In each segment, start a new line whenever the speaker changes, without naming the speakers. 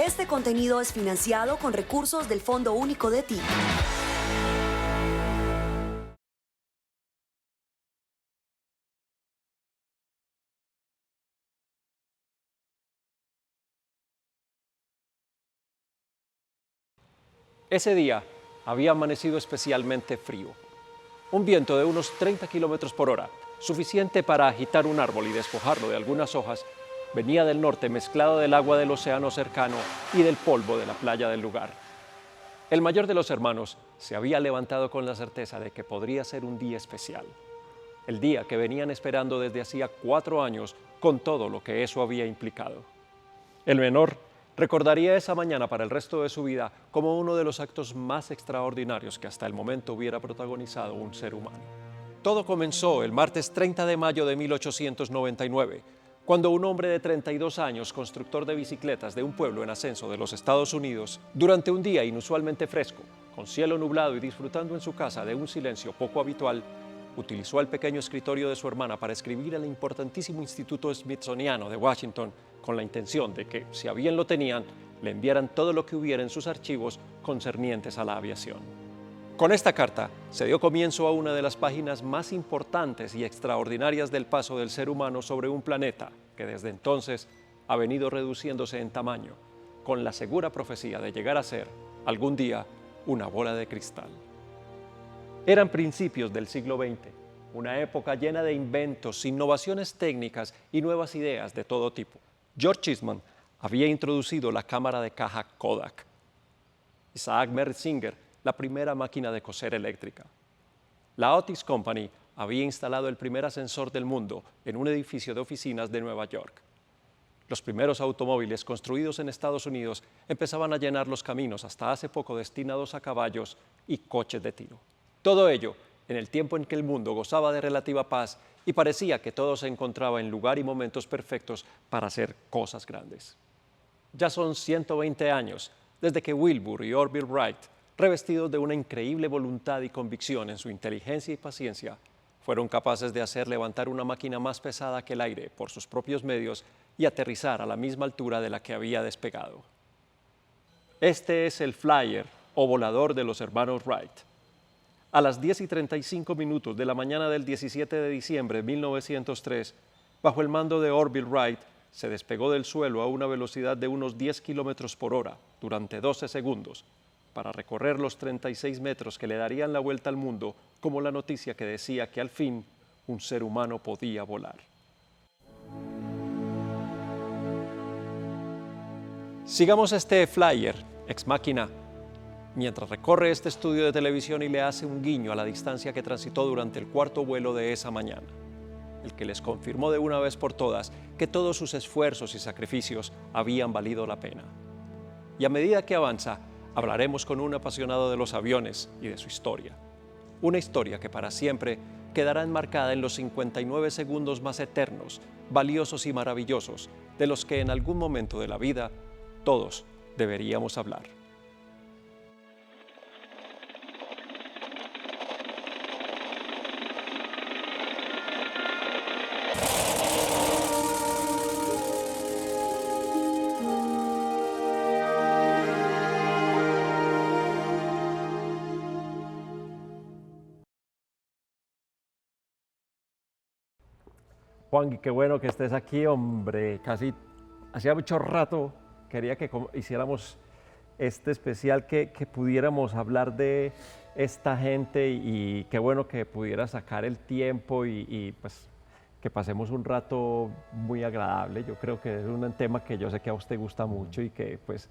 Este contenido es financiado con recursos del Fondo Único de Ti.
Ese día había amanecido especialmente frío. Un viento de unos 30 kilómetros por hora, suficiente para agitar un árbol y despojarlo de algunas hojas, venía del norte mezclado del agua del océano cercano y del polvo de la playa del lugar. El mayor de los hermanos se había levantado con la certeza de que podría ser un día especial. El día que venían esperando desde hacía 4 años, con todo lo que eso había implicado. El menor recordaría esa mañana para el resto de su vida como uno de los actos más extraordinarios que hasta el momento hubiera protagonizado un ser humano. Todo comenzó el martes 30 de mayo de 1899, cuando un hombre de 32 años, constructor de bicicletas de un pueblo en ascenso de los Estados Unidos, durante un día inusualmente fresco, con cielo nublado y disfrutando en su casa de un silencio poco habitual, utilizó el pequeño escritorio de su hermana para escribir al importantísimo Instituto Smithsoniano de Washington con la intención de que, si a bien lo tenían, le enviaran todo lo que hubiera en sus archivos concernientes a la aviación. Con esta carta se dio comienzo a una de las páginas más importantes y extraordinarias del paso del ser humano sobre un planeta que desde entonces ha venido reduciéndose en tamaño, con la segura profecía de llegar a ser, algún día, una bola de cristal. Eran principios del siglo XX, una época llena de inventos, innovaciones técnicas y nuevas ideas de todo tipo. George Eastman había introducido la cámara de caja Kodak. Isaac Merzinger, la primera máquina de coser eléctrica. La Otis Company había instalado el primer ascensor del mundo en un edificio de oficinas de Nueva York. Los primeros automóviles construidos en Estados Unidos empezaban a llenar los caminos hasta hace poco destinados a caballos y coches de tiro. Todo ello en el tiempo en que el mundo gozaba de relativa paz y parecía que todo se encontraba en lugar y momentos perfectos para hacer cosas grandes. Ya son 120 años desde que Wilbur y Orville Wright, revestidos de una increíble voluntad y convicción en su inteligencia y paciencia, fueron capaces de hacer levantar una máquina más pesada que el aire por sus propios medios y aterrizar a la misma altura de la que había despegado. Este es el Flyer o volador de los hermanos Wright. A las 10:35 de la mañana del 17 de diciembre de 1903, bajo el mando de Orville Wright, se despegó del suelo a una velocidad de unos 10 kilómetros por hora durante 12 segundos para recorrer los 36 metros que le darían la vuelta al mundo, como la noticia que decía que al fin un ser humano podía volar. Sigamos este Flyer, ex máquina, mientras recorre este estudio de televisión y le hace un guiño a la distancia que transitó durante el cuarto vuelo de esa mañana, el que les confirmó de una vez por todas que todos sus esfuerzos y sacrificios habían valido la pena. Y a medida que avanza, hablaremos con un apasionado de los aviones y de su historia. Una historia que para siempre quedará enmarcada en los 59 segundos más eternos, valiosos y maravillosos, de los que en algún momento de la vida todos deberíamos hablar. Juan, qué bueno que estés aquí, hombre. Casi hacía mucho rato quería que hiciéramos este especial, que pudiéramos hablar de esta gente y qué bueno que pudiera sacar el tiempo y pues que pasemos un rato muy agradable. Yo creo que es un tema que yo sé que a usted gusta mucho y que pues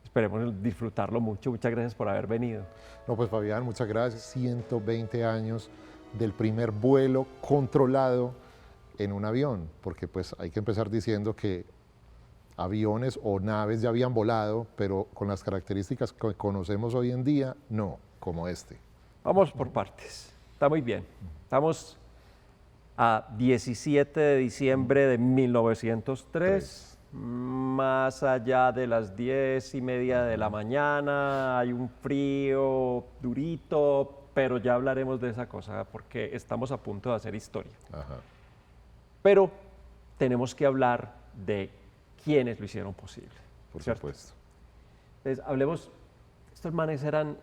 esperemos disfrutarlo mucho. Muchas gracias por haber venido.
No, pues Fabián, muchas gracias. 120 años del primer vuelo controlado en un avión, porque pues hay que empezar diciendo que aviones o naves ya habían volado, pero con las características que conocemos hoy en día, no, como este.
Vamos por partes. Está muy bien. Estamos a 17 de diciembre de 1903, más allá de las 10:30 de la mañana, hay un frío durito, pero ya hablaremos de esa cosa porque estamos a punto de hacer historia.
Ajá.
Pero tenemos que hablar de quiénes lo hicieron posible.
Por
¿cierto?
supuesto.
Entonces, hablemos, estos manes eran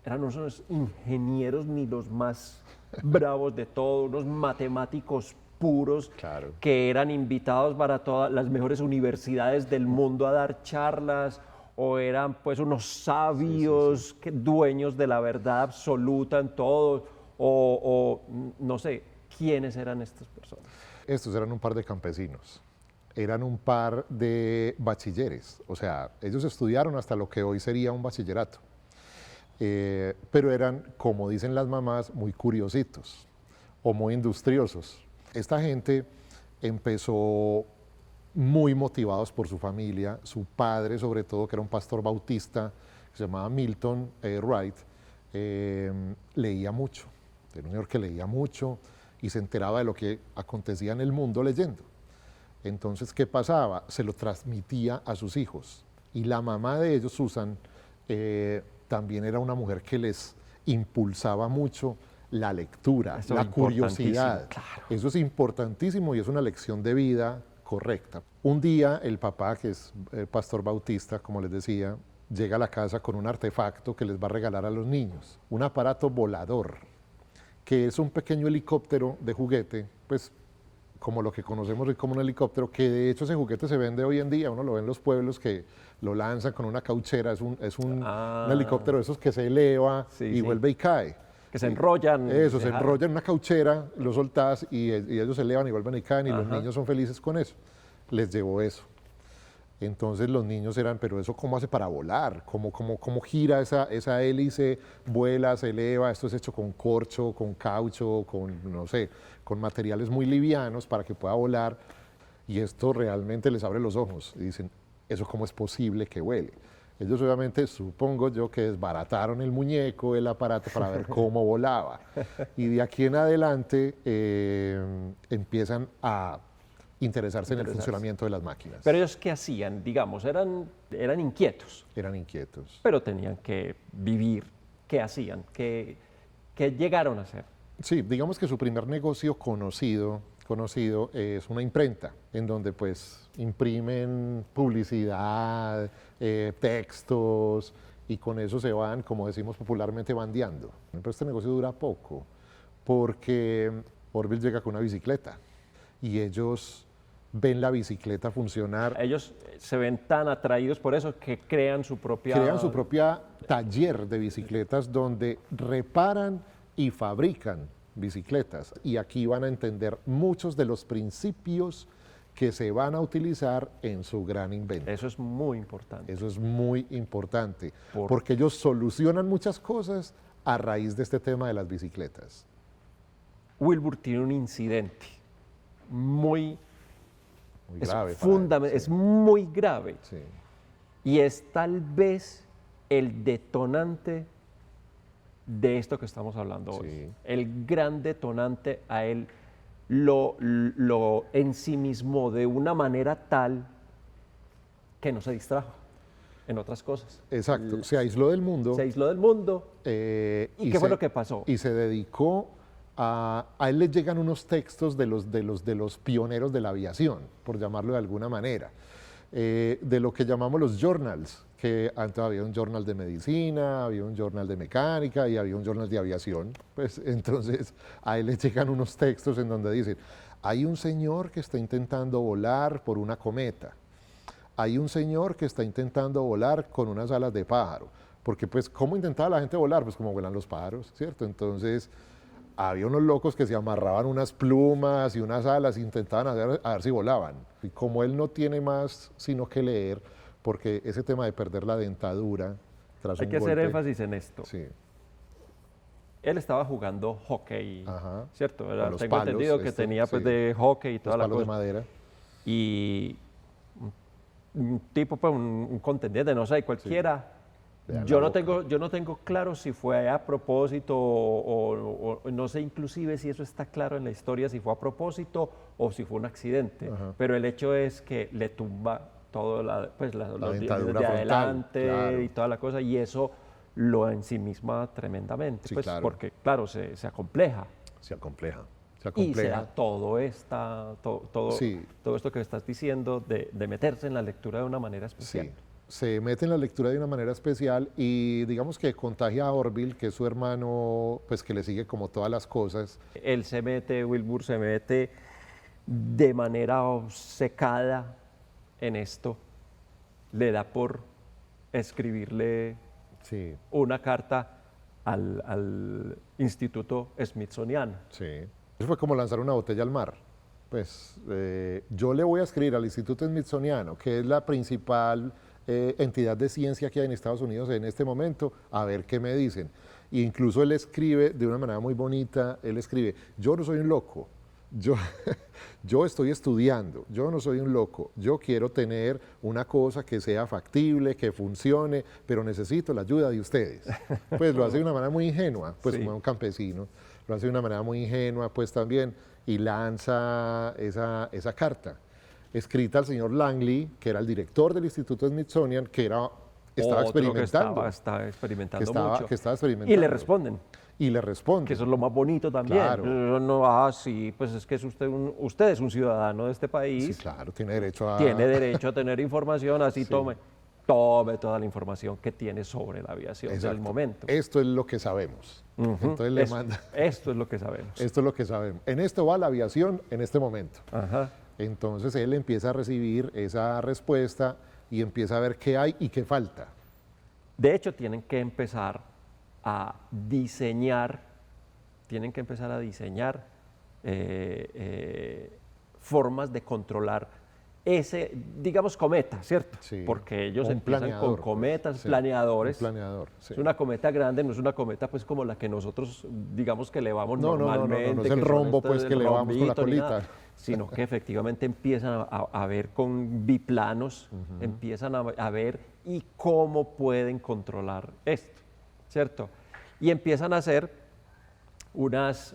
unos ingenieros ni los más bravos de todos, unos matemáticos puros
Claro.
que eran invitados para todas las mejores universidades del mundo a dar charlas, o eran pues unos sabios dueños de la verdad absoluta en todo, o no sé, ¿quiénes eran estas personas?
Estos eran un par de campesinos, eran un par de bachilleres, o sea, ellos estudiaron hasta lo que hoy sería un bachillerato, pero eran, como dicen las mamás, muy curiositos o muy industriosos. Esta gente empezó muy motivados por su familia, su padre sobre todo, que era un pastor bautista, que se llamaba Milton Wright, leía mucho, era un señor que leía mucho y se enteraba de lo que acontecía en el mundo leyendo. Entonces, ¿qué pasaba? Se lo transmitía a sus hijos. Y la mamá de ellos, Susan, también era una mujer que les impulsaba mucho la lectura,
Eso
la
es
curiosidad.
importantísimo, claro.
Eso es importantísimo y es una lección de vida correcta. Un día el papá, que es pastor bautista, como les decía, llega a la casa con un artefacto que les va a regalar a los niños, un aparato volador, que es un pequeño helicóptero de juguete, pues como lo que conocemos hoy como un helicóptero, que de hecho ese juguete se vende hoy en día, uno lo ve en los pueblos que lo lanzan con una cauchera, es un helicóptero de esos que se eleva
Sí,
y
sí.
vuelve y cae.
Que se enrollan.
Eso, se
dejar-
enrolla en una cauchera, lo soltás y ellos se elevan y vuelven y caen y los
Ajá.
niños son felices con eso. Les llevó eso. Entonces los niños eran, pero eso cómo hace para volar, cómo gira esa hélice, vuela, se eleva, esto es hecho con corcho, con caucho, con, no sé, con materiales muy livianos para que pueda volar y esto realmente les abre los ojos y dicen, ¿eso cómo es posible que vuele? Ellos obviamente, supongo yo, que desbarataron el muñeco, el aparato para ver cómo volaba. Y de aquí en adelante empiezan a interesarse en el funcionamiento de las máquinas.
Pero ellos, ¿qué hacían? Digamos, eran inquietos,
Eran inquietos.
pero tenían que vivir. ¿Qué hacían? ¿Qué llegaron a hacer?
Sí, digamos que su primer negocio conocido es una imprenta, en donde pues imprimen publicidad, textos, y con eso se van, como decimos popularmente, bandeando. Pero este negocio dura poco, porque Orville llega con una bicicleta, y ellos ven la bicicleta funcionar.
Ellos se ven tan atraídos por eso que crean su propia...
Crean su propia taller de bicicletas donde reparan y fabrican bicicletas. Y aquí van a entender muchos de los principios que se van a utilizar en su gran invento.
Eso es muy importante.
Eso es muy importante, porque ellos solucionan muchas cosas a raíz de este tema de las bicicletas.
Wilbur tiene un incidente muy
Muy grave. para él,
es muy grave.
sí.
Y es tal vez el detonante de esto que estamos hablando hoy.
Sí.
El gran detonante a él lo ensimismó de una manera tal que no se distrajo en otras cosas.
Exacto, se aisló del mundo.
Se aisló del mundo.
¿Y
qué fue lo que pasó?
Y se dedicó a él le llegan unos textos de los pioneros de la aviación, por llamarlo de alguna manera, de lo que llamamos los journals, que antes había un journal de medicina, había un journal de mecánica y había un journal de aviación. Pues entonces a él le llegan unos textos en donde dicen, hay un señor que está intentando volar por una cometa, hay un señor que está intentando volar con unas alas de pájaro, porque pues ¿cómo intentaba la gente volar? Pues como vuelan los pájaros, ¿cierto? Entonces había unos locos que se amarraban unas plumas y unas alas e intentaban a ver si volaban. Y como él no tiene más sino que leer, porque ese tema de perder la dentadura tras
Hay
un
que hacer
golpe,
énfasis en esto.
Sí,
Él estaba jugando hockey,
Ajá.
¿cierto?
Con los
Tengo
palos,
entendido que tenía pues de hockey y
los
toda la
palos de
cosa.
madera.
Y un tipo, pues un contendiente, no sé, cualquiera.
Le dan
Yo
la
no,
boca.
yo no tengo claro si fue a propósito o no sé inclusive si eso está claro en la historia, si fue a propósito o si fue un accidente.
Ajá.
Pero el hecho es que le tumba todo los dientes
dentadura
de
frontal,
adelante
claro.
y toda la cosa, y eso lo ensimisma tremendamente,
Sí,
pues,
claro.
porque claro, se acompleja.
Se acompleja. Se
Y se
acompleja.
da todo
Sí.
esto que estás diciendo de meterse en la lectura de una manera especial.
Sí, se mete en la lectura de una manera especial y digamos que contagia a Orville, que es su hermano, pues que le sigue como todas las cosas.
Él se mete, Wilbur se mete de manera obcecada en esto. Le da por escribirle
Sí,
una carta al Instituto Smithsoniano.
sí. Eso fue como lanzar una botella al mar. Pues yo le voy a escribir al Instituto Smithsoniano, que es la principal entidad de ciencia que hay en Estados Unidos en este momento, a ver qué me dicen. E incluso él escribe de una manera muy bonita, él escribe, yo no soy un loco, yo, yo estoy estudiando, yo no soy un loco, yo quiero tener una cosa que sea factible, que funcione, pero necesito la ayuda de ustedes. Pues lo hace de una manera muy ingenua, pues
Sí.
como un campesino, lo hace de una manera muy ingenua, pues también, y lanza esa carta, escrita al señor Langley, que era el director del Instituto Smithsonian, que estaba
Otro
experimentando.
que estaba experimentando
que estaba,
mucho.
que estaba experimentando.
Y le responden,
Y le responde.
que eso es lo más bonito también.
Claro.
No, sí, pues es que es usted es un ciudadano de este país,
Sí, claro, tiene derecho a...
tiene derecho a tener información, así
Sí.
tome toda la información que tiene sobre la aviación del
Exacto.
momento.
Esto es lo que sabemos. Entonces le manda...
Esto es lo que sabemos.
Esto es lo que sabemos. En esto va la aviación en este momento.
Ajá.
Entonces él empieza a recibir esa respuesta y empieza a ver qué hay y qué falta.
De hecho, tienen que empezar a diseñar formas de controlar ese, digamos, cometa, ¿cierto?
Sí.
Porque ellos
Un
empiezan
planeador,
con cometas,
pues, sí.
planeadores.
Un planeador, sí.
Es una cometa grande, no es una cometa pues como la que nosotros, digamos, que elevamos
No, no, no, no, no,
normalmente.
no es el
que son
rombo,
estas
pues,
del
que elevamos con la
rombito ni nada,
colita.
sino que efectivamente empiezan a ver con biplanos, empiezan a ver y cómo pueden controlar esto, ¿cierto? Y empiezan a hacer unos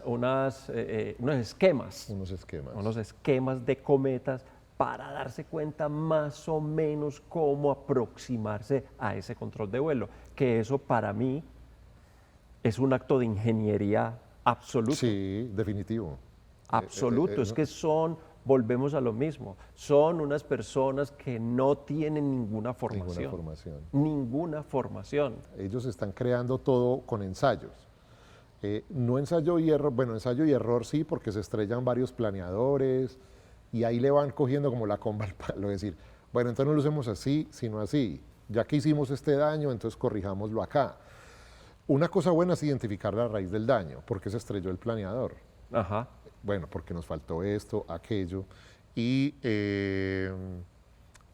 esquemas,
Unos esquemas.
de cometas para darse cuenta más o menos cómo aproximarse a ese control de vuelo, que eso para mí es un acto de ingeniería absoluto.
Sí, definitivo.
Absoluto, es que volvemos a lo mismo, son unas personas que no tienen ninguna formación.
Ninguna formación.
Ninguna formación.
Ellos están creando todo con ensayos. No ensayo y error, bueno, ensayo y error sí, porque se estrellan varios planeadores y ahí le van cogiendo como la comba al palo, es decir, bueno, entonces no lo usemos así, sino así. Ya que hicimos este daño, entonces corrijámoslo acá. Una cosa buena es identificar la raíz del daño, porque se estrelló el planeador.
Ajá.
Bueno, porque nos faltó esto, aquello, y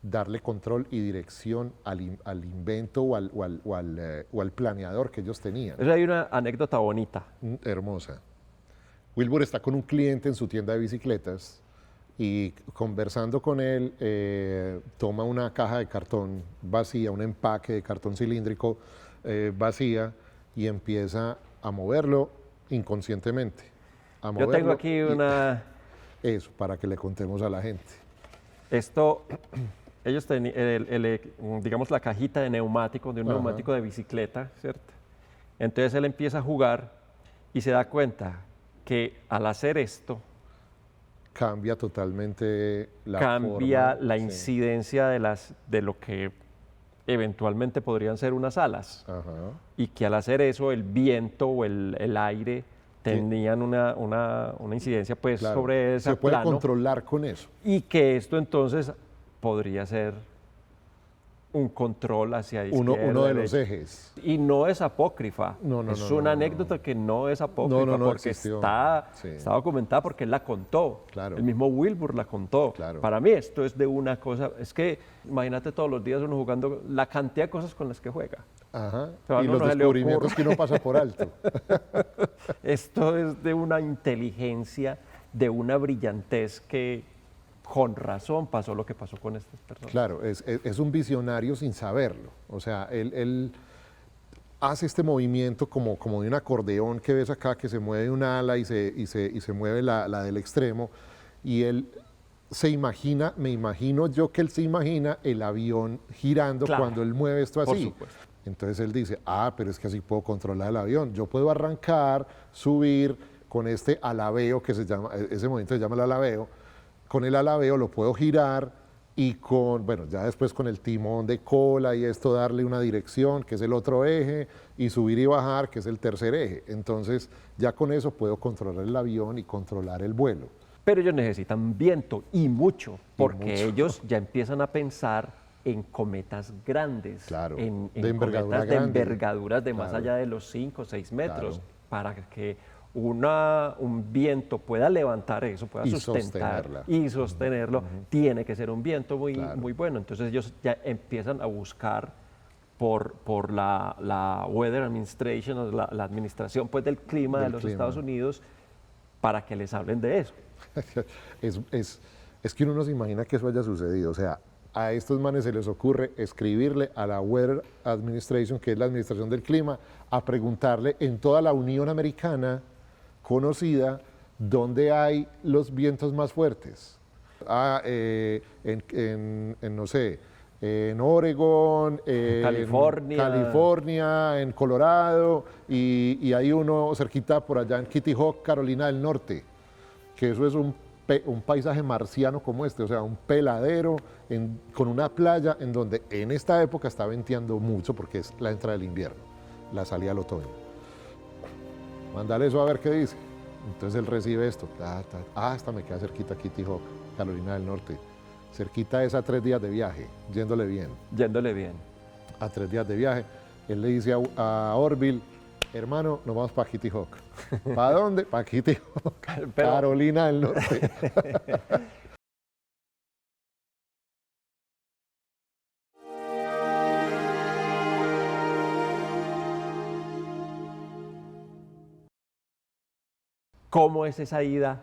darle control y dirección al invento o al planeador que ellos tenían.
Eso hay una anécdota bonita.
Hermosa. Wilbur está con un cliente en su tienda de bicicletas y conversando con él, toma una caja de cartón vacía, un empaque de cartón cilíndrico vacía y empieza a moverlo inconscientemente.
Yo tengo aquí una...
Eso, para que le contemos a la gente.
Esto, ellos tenían, digamos, la cajita de neumático, de un
Ajá.
neumático de bicicleta, ¿cierto? Entonces él empieza a jugar y se da cuenta que al hacer esto,
Cambia totalmente la
cambia
forma,
la
sí.
incidencia de lo que eventualmente podrían ser unas alas.
Ajá.
Y que al hacer eso, el viento o el aire tenían una incidencia pues
Claro,
sobre ese
se puede
plano.
controlar con eso.
Y que esto entonces podría ser un control hacia izquierda,
Uno de los
derecha.
ejes.
Y no es apócrifa.
No, no,
es
no,
una
no,
anécdota
no.
que no es apócrifa
No,
porque
existió.
está
Sí.
documentada porque él la contó.
Claro.
El mismo Wilbur la contó.
Claro.
Para mí esto es de una cosa, es que imagínate todos los días uno jugando, la cantidad de cosas con las que juega.
Ajá.
Pero a
Y
uno
los
no se le
descubrimientos
ocurre.
que uno pasa por alto.
Esto es de una inteligencia, de una brillantez que con razón pasó lo que pasó con estas personas.
Claro, es un visionario sin saberlo. O sea, él hace este movimiento como de un acordeón que ves acá, que se mueve una ala y se mueve la del extremo. Y él se imagina, me imagino yo que él se imagina el avión girando
Claro,
cuando él mueve esto
por
así.
supuesto.
Entonces él dice, pero es que así puedo controlar el avión. Yo puedo arrancar, subir con este alabeo que se llama, ese movimiento se llama el alabeo. Con el alabeo lo puedo girar y con, bueno, ya después con el timón de cola y esto darle una dirección, que es el otro eje, y subir y bajar, que es el tercer eje. Entonces ya con eso puedo controlar el avión y controlar el vuelo.
Pero ellos necesitan viento y mucho, porque
mucho.
ellos ya empiezan a pensar en cometas grandes,
Claro,
en
de envergadura
cometas de
grande.
envergaduras de más
Claro.
allá de los 5 o 6 metros,
Claro.
para que un viento pueda levantar eso, pueda
Y
sustentar
sostenerla.
y sostenerlo, tiene que ser un viento muy,
Claro.
muy bueno. Entonces ellos ya empiezan a buscar por la Weather Administration, o la administración pues, del clima de
Del
los
clima.
Estados Unidos, para que les hablen de eso.
Es que uno no se imagina que eso haya sucedido. O sea, a estos manes se les ocurre escribirle a la Weather Administration, que es la administración del clima, a preguntarle en toda la Unión Americana conocida dónde hay los vientos más fuertes. No sé, en Oregon, California, en Colorado, y hay uno cerquita por allá en Kitty Hawk, Carolina del Norte, que eso es un paisaje marciano como este, o sea, un peladero con una playa en donde en esta época está venteando mucho porque es la entrada del invierno, la salida del otoño. Mándale eso a ver qué dice. Entonces él recibe esto. Esta me queda cerquita Kitty Hawk, Carolina del Norte. Cerquita es a 3 días de viaje, yéndole bien.
Yéndole bien.
A 3 días de viaje. Él le dice a Orville, hermano, nos vamos para Kitty Hawk. ¿Para dónde? Para Kitty Hawk,
Pero-
Carolina del Norte.
¿Cómo es esa ida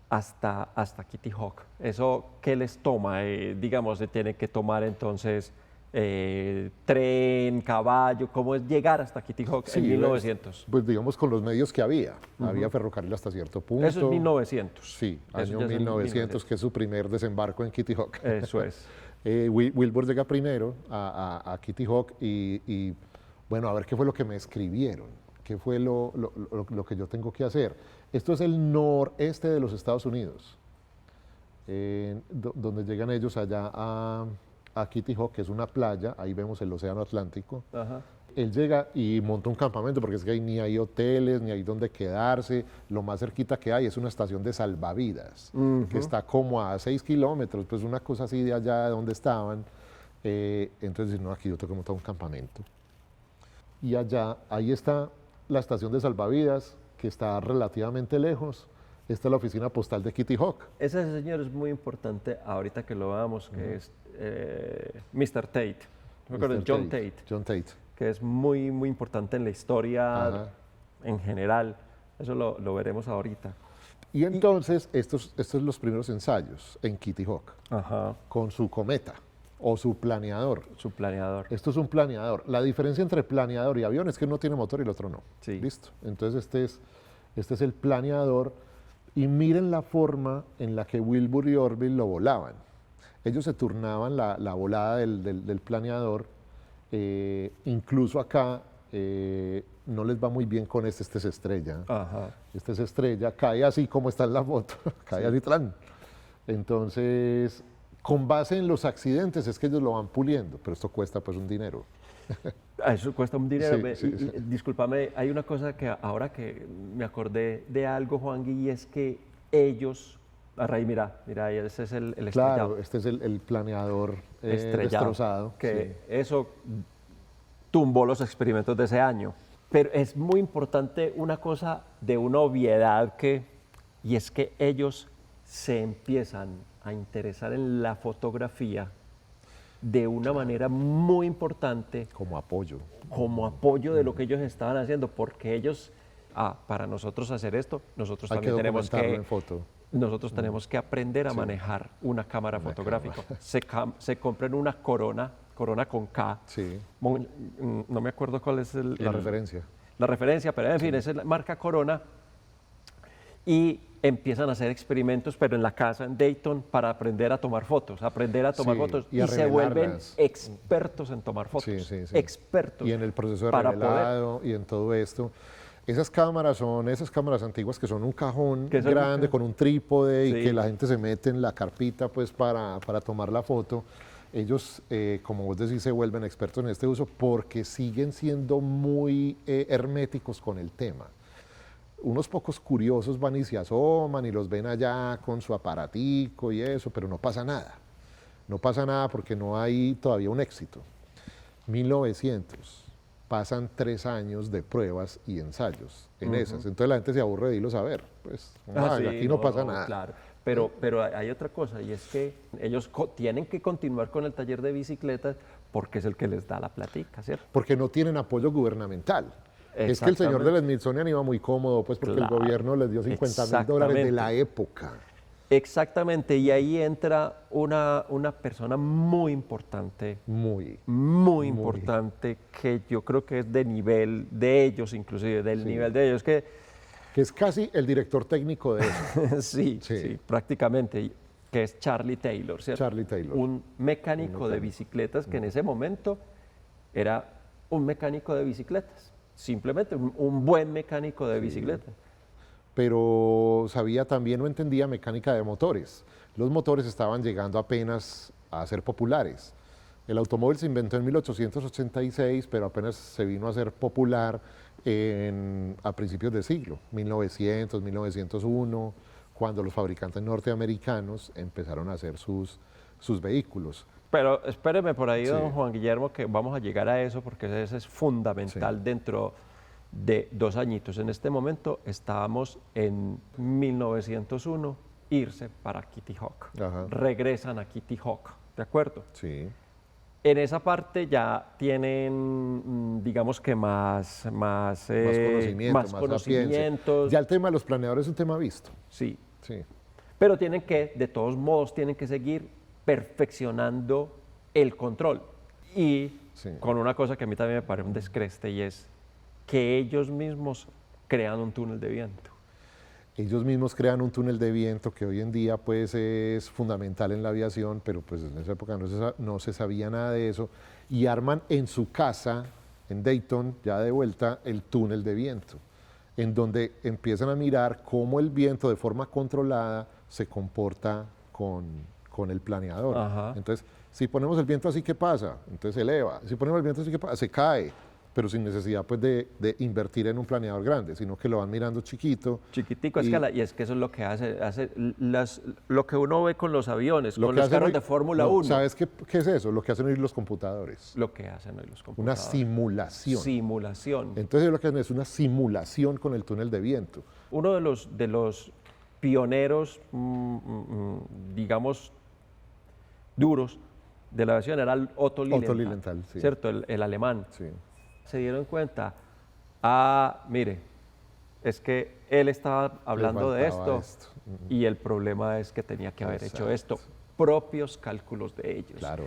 hasta Kitty Hawk? ¿Eso qué les toma? Digamos, se tiene que tomar entonces tren, caballo. ¿Cómo es llegar hasta Kitty Hawk en 1900?
Pues digamos con los medios que había. Había ferrocarril hasta cierto punto.
Eso es 1900.
Sí,
Eso
año
ya es en
1900, que es su primer desembarco en Kitty Hawk.
Eso es.
Wilbur llega primero a Kitty Hawk y, bueno, a ver qué fue lo que me escribieron, qué fue lo que yo tengo que hacer. Esto es el noreste de los Estados Unidos, donde llegan ellos allá a Kitty Hawk, que es una playa, ahí vemos el océano Atlántico.
Ajá.
Él llega y monta un campamento, porque es que ni hay hoteles, ni hay donde quedarse. Lo más cerquita que hay es una estación de salvavidas, que está como a 6 kilómetros, pues una cosa así de allá de donde estaban. Entonces, no, aquí yo tengo que montar un campamento. Y allá, ahí está la estación de salvavidas, que está relativamente lejos. Esta es la oficina postal de Kitty Hawk.
Ese señor es muy importante ahorita que lo veamos, que es Mr. Tate. Me acuerdo,
Mr.
John Tate,
John Tate.
que es muy, muy importante en la historia
Ajá.
en general. Eso lo veremos ahorita.
Y entonces, estos son los primeros ensayos en Kitty Hawk,
Ajá.
con su cometa o su planeador.
Su planeador.
Esto es un planeador. La diferencia entre planeador y avión es que uno tiene motor y el otro no.
Sí.
Listo. Entonces este es el planeador y miren la forma en la que Wilbur y Orville lo volaban. Ellos se turnaban la volada del planeador. Incluso acá no les va muy bien con este se estrella.
Ajá.
Este se estrella, cae así como está en la foto, cae así, ¡tran! Entonces, con base en los accidentes es que ellos lo van puliendo, pero esto cuesta pues un dinero.
Eso cuesta un dinero.
Sí.
Discúlpame, hay una cosa que ahora que me acordé de algo, Juan Gui, y es que ellos, mira, ese es el estrellado.
Claro, este es el planeador
Estrellado,
destrozado.
que eso tumbó los experimentos de ese año. Pero es muy importante una cosa de una obviedad y es que ellos se empiezan a interesar en la fotografía de una manera muy importante
Como apoyo.
como apoyo de lo que ellos estaban haciendo, porque ellos, para nosotros hacer esto, nosotros
Hay que
también tenemos
documentarlo
que
en foto.
nosotros tenemos que aprender a manejar una cámara fotográfica. Se compran una Corona con K.
Sí,
No me acuerdo cuál es
la referencia.
la referencia, pero en fin, esa es la marca Corona. Y empiezan a hacer experimentos, pero en la casa en Dayton, para aprender a tomar fotos,
Sí, y
y
a
se vuelven
revelarlas.
expertos en tomar fotos.
Sí.
Expertos.
Y en el proceso de
para
revelado y en todo esto. Esas cámaras son esas cámaras antiguas que son un cajón
Que son un
grande
ca-
con un trípode
Sí.
y que la gente se mete en la carpita pues para tomar la foto. Ellos, como vos decís, se vuelven expertos en este uso porque siguen siendo muy herméticos con el tema. Unos pocos curiosos van y se asoman y los ven allá con su aparatico y eso, pero no pasa nada. No pasa nada porque no hay todavía un éxito. 1900, pasan 3 años de pruebas y ensayos en esas. Entonces la gente se aburre de irlo a ver. Pues,
Sí,
aquí no pasa nada.
Claro. Pero hay otra cosa, y es que ellos tienen que continuar con el taller de bicicletas porque es el que les da la platica, ¿cierto?
Porque no tienen apoyo gubernamental. Es que el señor
Exactamente.
del Smithsonian iba muy cómodo, pues porque
Claro,
el gobierno les dio $50.000 de la época.
Exactamente, y ahí entra una persona muy importante, muy importante, que yo creo que es de nivel de ellos, inclusive del nivel de ellos, que
Que es casi el director técnico de eso.
sí,
Sí.
sí, prácticamente, que es Charlie Taylor, ¿cierto?
Charlie Taylor.
Un mecánico de bicicletas que en ese momento era un mecánico de bicicletas, simplemente un buen mecánico de bicicletas.
Pero sabía también o entendía mecánica de motores. Los motores estaban llegando apenas a ser populares. El automóvil se inventó en 1886, pero apenas se vino a ser popular a principios de siglo, 1900, 1901, cuando los fabricantes norteamericanos empezaron a hacer sus vehículos.
Pero espéreme por ahí,
Sí.
don Juan Guillermo, que vamos a llegar a eso porque eso es fundamental dentro de 2 añitos. En este momento estábamos en 1901, irse para Kitty Hawk.
Ajá.
Regresan a Kitty Hawk, ¿de acuerdo?
Sí.
En esa parte ya tienen, digamos que más
Más conocimiento, más sapiencia.
conocimientos.
Ya el tema de los planeadores es un tema visto.
Sí,
Sí.
pero tienen que, de todos modos, tienen que seguir perfeccionando el control. Y
Sí.
con una cosa que a mí también me parece un descreste, y es que ellos mismos crean un túnel de viento.
Ellos mismos crean un túnel de viento que hoy en día pues es fundamental en la aviación, pero pues en esa época no se sabía nada de eso, y arman en su casa, en Dayton, ya de vuelta, el túnel de viento, en donde empiezan a mirar cómo el viento de forma controlada se comporta con el planeador.
Ajá.
Entonces, si ponemos el viento así, ¿qué pasa? Entonces se eleva. Si ponemos el viento así, ¿qué pasa? Se cae, pero sin necesidad pues de invertir en un planeador grande, sino que lo van mirando chiquito.
Chiquitico a
Y-
escala, y es que eso es lo que hace lo que uno ve con los aviones,
Lo
con
que
los
hacen
carros
hoy-
de Fórmula
no,
1.
¿Sabes qué es eso? Lo que hacen hoy los computadores.
Lo que hacen hoy los
Una
computadores.
simulación.
Simulación.
Entonces lo que hacen es una simulación con el túnel de viento.
Uno de los pioneros, digamos, duros de la aviación era el Otto Lilienthal.
Lilienthal, sí.
¿Cierto? El alemán.
Sí.
Se dieron cuenta, mire, es que él estaba hablando de
faltaba
esto,
esto.
y el problema es que tenía que haber hecho
Exacto.
esto. Propios cálculos de ellos.
Claro.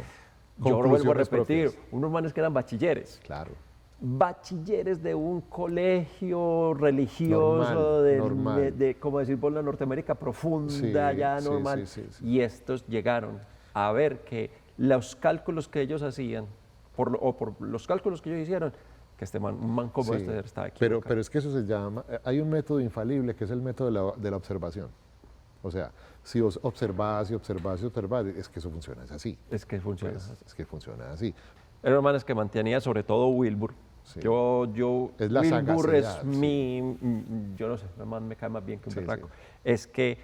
Yo lo vuelvo a
Conclusiones
repetir,
propias.
unos manes que eran bachilleres.
Claro.
Bachilleres de un colegio religioso,
Normal.
de como decir por la Norteamérica profunda,
Sí,
ya
sí,
normal.
sí, sí, sí.
Y estos llegaron a ver que los cálculos que ellos hacían, por los cálculos que ellos hicieron, que un man como
Sí,
este estaba
pero
equivocado.
es que eso se llama, hay un método infalible que es el método de la observación. O sea, si vos observás y observás y observás, es que eso funciona, es así.
Es que funciona.
Pues, es que funciona así.
Eran manes que mantenía sobre todo Wilbur.
Sí.
Yo
Es la
Wilbur es
sagacidad,
yo no sé, el man me cae más bien que un
Sí,
berraco.
sí.
Es que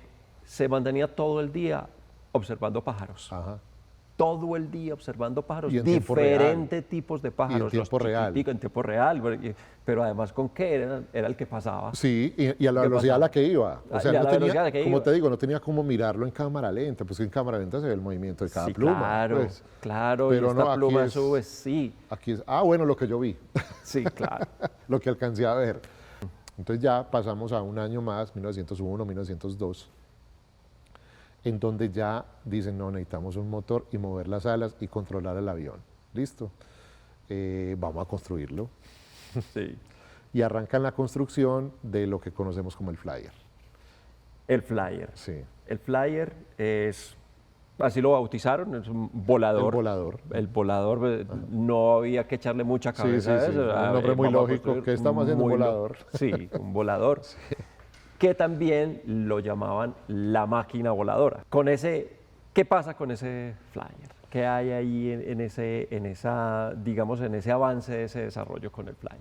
se mantenía todo el día observando pájaros.
Ajá.
Todo el día observando pájaros,
Y en tiempo
diferentes tipos de pájaros.
Y en tiempo
los
real.
chiquiticos, en tiempo real, pero además con qué era el que pasaba.
Sí, y a la
¿Qué
velocidad a
pasaba?
la que iba. O sea,
Y a
no
la
tenía,
velocidad a la que
como
iba.
te digo, no tenía como mirarlo en cámara lenta, pues en cámara lenta se ve el movimiento de cada
Sí,
pluma.
claro,
pues.
claro,
Pero
y esta
no, aquí
pluma
es-
sube, sí,
Aquí es, bueno, lo que yo vi,
sí, claro.
lo que alcancé a ver. Entonces ya pasamos a un año más, 1901, 1902, en donde ya dicen, no, necesitamos un motor y mover las alas y controlar el avión. Listo. Vamos a construirlo.
Sí.
Y arrancan la construcción de lo que conocemos como el Flyer.
El flyer.
Sí.
El flyer es Así lo bautizaron, es un volador.
El volador.
El volador, no había que echarle mucha cabeza a eso.
Un nombre muy lógico. ¿Qué estamos haciendo? Un volador.
Sí, un volador. Que también lo llamaban la máquina voladora. ¿Qué pasa con ese flyer? ¿Qué hay ahí en ese avance de ese desarrollo con el flyer?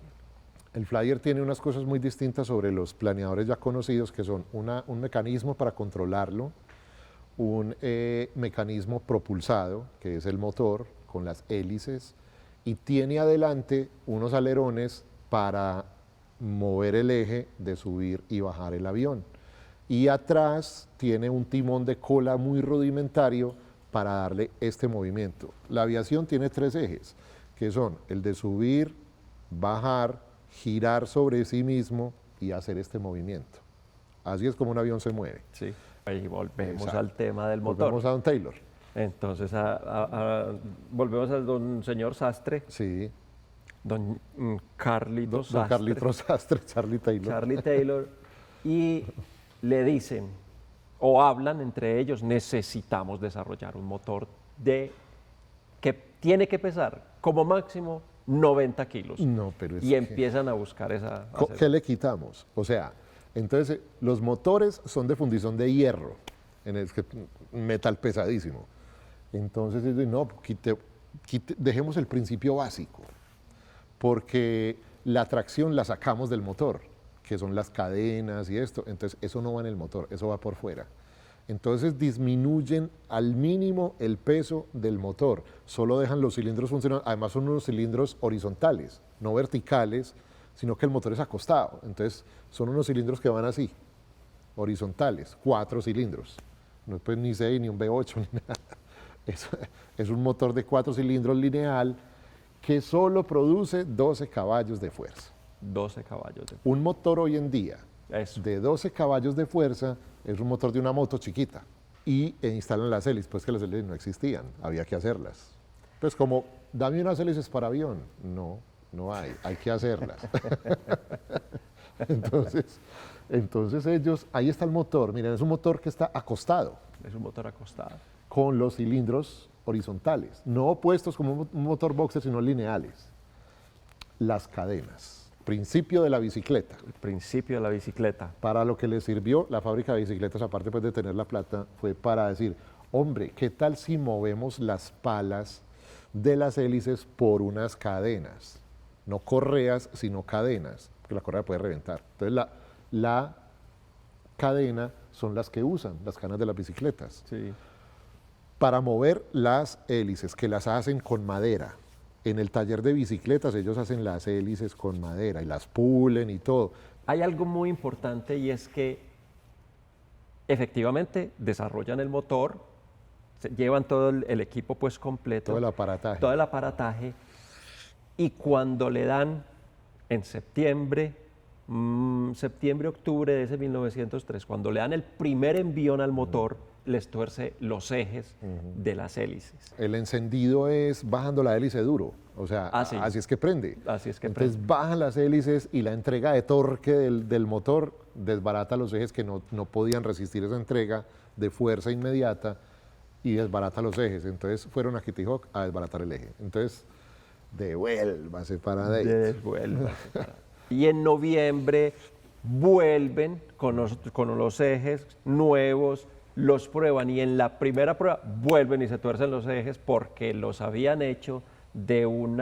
El flyer tiene unas cosas muy distintas sobre los planeadores ya conocidos, que son un mecanismo para controlarlo, un mecanismo propulsado, que es el motor con las hélices, y tiene adelante unos alerones para mover el eje de subir y bajar el avión. Y atrás tiene un timón de cola muy rudimentario para darle este movimiento. La aviación tiene 3 ejes, que son el de subir, bajar, girar sobre sí mismo y hacer este movimiento. Así es como un avión se mueve.
Sí. Ahí volvemos
Exacto.
al tema del motor.
Volvemos a don Taylor.
Entonces, volvemos al don señor Sastre,
Sí.
don Carlitos
Don
Sastre.
Carlitos Sastre, Charlie Taylor.
Charlie Taylor, y le dicen, o hablan entre ellos, necesitamos desarrollar un motor que tiene que pesar como máximo 90 kilos.
No, pero es
y
que-
empiezan a buscar esa...
¿Qué le quitamos? O sea, entonces los motores son de fundición de hierro, metal pesadísimo. Entonces, no, dejemos el principio básico, porque la tracción la sacamos del motor, que son las cadenas y esto, entonces eso no va en el motor, eso va por fuera. Entonces disminuyen al mínimo el peso del motor, solo dejan los cilindros funcionando, además son unos cilindros horizontales, no verticales, sino que el motor es acostado, entonces son unos cilindros que van así, horizontales, 4 cilindros, no es pues ni 6 ni un V8 ni nada, es un motor de 4 cilindros lineal que solo produce 12 caballos de fuerza.
12 caballos.
Un motor hoy en día
Eso.
de 12 caballos de fuerza es un motor de una moto chiquita y instalan las hélices, pues que las hélices no existían, había que hacerlas. Pues como, dame unas hélices para avión, no hay que hacerlas. entonces ellos, ahí está el motor, miren, es un motor que está acostado
Es un motor acostado.
con los cilindros horizontales, no opuestos como un motor boxer, sino lineales. Las cadenas, principio de la bicicleta.
El principio de la bicicleta.
Para lo que le sirvió la fábrica de bicicletas, aparte pues, de tener la plata, fue para decir, hombre, ¿qué tal si movemos las palas de las hélices por unas cadenas? No correas, sino cadenas, porque la correa puede reventar. Entonces la cadena son las que usan, las cadenas de las bicicletas,
Sí.
para mover las hélices, que las hacen con madera. En el taller de bicicletas ellos hacen las hélices con madera y las pulen y todo.
Hay algo muy importante y es que efectivamente desarrollan el motor, llevan todo el equipo pues completo.
Todo el aparataje.
Todo el aparataje, y cuando le dan en septiembre, octubre de ese 1903, cuando le dan el primer envión al motor, les tuerce los ejes de las hélices.
El encendido es bajando la hélice duro, o sea,
Sí.
así es que prende.
Así es que
Entonces bajan las hélices y la entrega de torque del motor desbarata los ejes que no podían resistir esa entrega de fuerza inmediata y desbarata los ejes. Entonces fueron a Kitty Hawk a desbaratar el eje. Entonces, devuélvase para ahí.
Devuélvase. Y en noviembre vuelven con los ejes nuevos, los prueban y en la primera prueba vuelven y se tuercen los ejes porque los habían hecho de un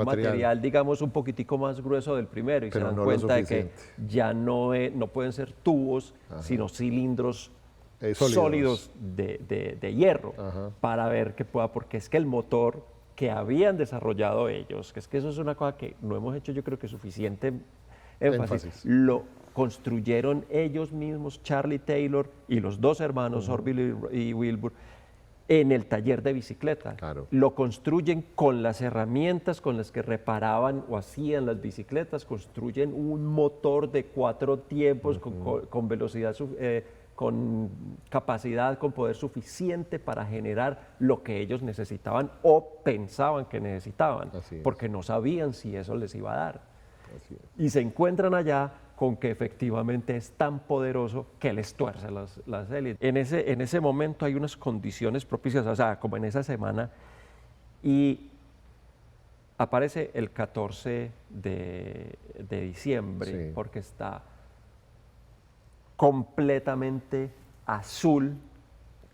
material, digamos, un poquitico más grueso del primero y
Pero
se dan
no lo
cuenta de que
suficiente.
ya no pueden ser tubos, sino cilindros sólidos de hierro,
Ajá.
para ver que pueda, porque es que el motor que habían desarrollado ellos, que es que eso es una cosa que no hemos hecho yo creo que suficiente énfasis. Lo construyeron ellos mismos, Charlie Taylor y los dos hermanos, Orville y Wilbur, en el taller de bicicleta.
Claro.
Lo construyen con las herramientas con las que reparaban o hacían las bicicletas, construyen un motor de 4 tiempos con velocidad, con capacidad, con poder suficiente para generar lo que ellos necesitaban o pensaban que necesitaban,
Así es.
porque no sabían si eso les iba a dar.
Así es.
Y se encuentran allá con que efectivamente es tan poderoso que les tuerce las hélices. En ese momento hay unas condiciones propicias, o sea, como en esa semana, y aparece el 14 de diciembre,
Sí.
porque está completamente azul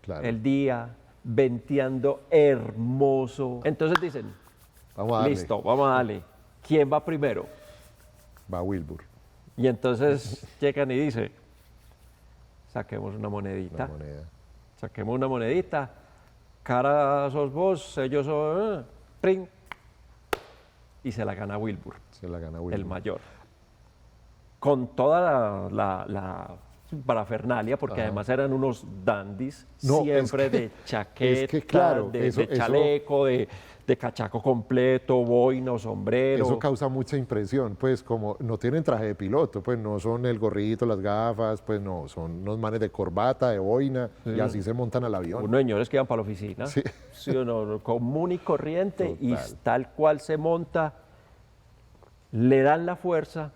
Claro.
el día, venteando hermoso. Entonces dicen,
Vamos a darle.
listo, vamos a darle. ¿Quién va primero?
Va Wilbur,
Y entonces llegan y dicen, saquemos una monedita,
la moneda.
saquemos una monedita, cara sos vos, ellos son, pring, y se la gana Wilbur,
Se la gana Wilbur.
el mayor. Con toda la parafernalia, porque
Ajá.
además eran unos dandies,
No,
siempre
es que-
de chaqueta,
es que claro,
de
eso-
chaleco, de cachaco completo, boino, sombrero.
Eso causa mucha impresión, pues como no tienen traje de piloto, pues no son el gorrito, las gafas, pues no, son unos manes de corbata, de boina, y así se montan al avión.
Unos señores que iban para la oficina,
Sí.
sí o no, común y corriente, y
Total.
tal cual se monta, le dan la fuerza,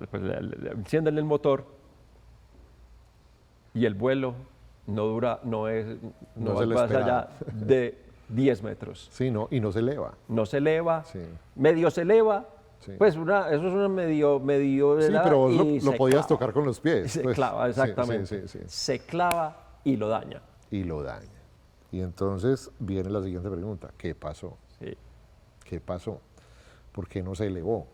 pues, le encienden el motor, y el vuelo no dura, no
No
va
se lo
más
esperaba.
allá de 10 metros.
Sí, no, y no se eleva.
No se eleva,
Sí.
medio se eleva,
Sí.
pues eso es una medio
Sí,
eleva
pero vos
y
lo
se
podías
clava.
tocar con los pies.
Se
pues.
clava,
Sí,
exactamente.
sí, sí, sí.
Se clava y lo daña.
Y lo daña. Y entonces viene la siguiente pregunta, ¿qué pasó?
Sí.
¿Qué pasó? ¿Por qué no se elevó?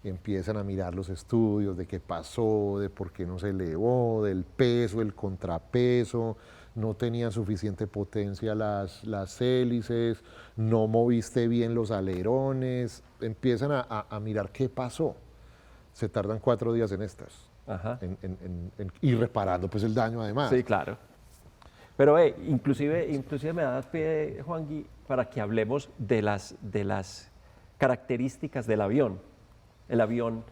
Empiezan a mirar los estudios de qué pasó, de por qué no se elevó, del peso, el contrapeso, no tenían suficiente potencia las hélices, no moviste bien los alerones, empiezan a mirar qué pasó. Se tardan 4 días en estas,
Ajá.
y reparando pues el daño además.
Sí, claro. Pero inclusive me das pie, Juangui, para que hablemos de las características del avión. El avión,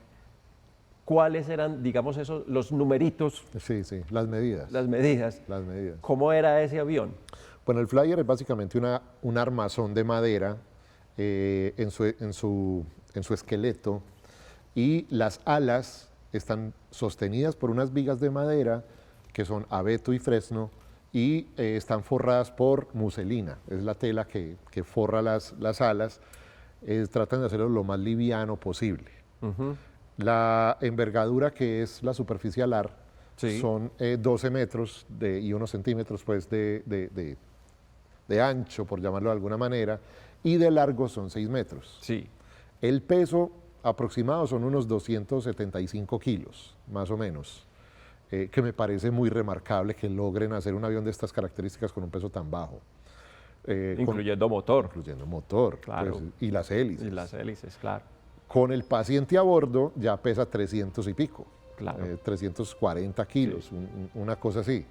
¿cuáles eran, digamos, esos, los numeritos,
Sí, sí, las medidas.
las medidas?
Las medidas.
¿Cómo era ese avión?
Bueno, el Flyer es básicamente un armazón de madera en su esqueleto, y las alas están sostenidas por unas vigas de madera que son abeto y fresno, y están forradas por muselina, es la tela que forra las alas. Tratan de hacerlo lo más liviano posible. La envergadura, que es la superficie alar,
Sí.
son 12 metros y unos centímetros pues, de ancho, por llamarlo de alguna manera, y de largo son 6 metros.
Sí.
El peso aproximado son unos 275 kilos, más o menos, que me parece muy remarcable que logren hacer un avión de estas características con un peso tan bajo.
Incluyendo motor.
Incluyendo motor,
Claro.
pues, y las hélices.
Y las hélices, claro.
Con el paciente a bordo ya pesa 300 y pico,
Claro.
340 kilos, una cosa así.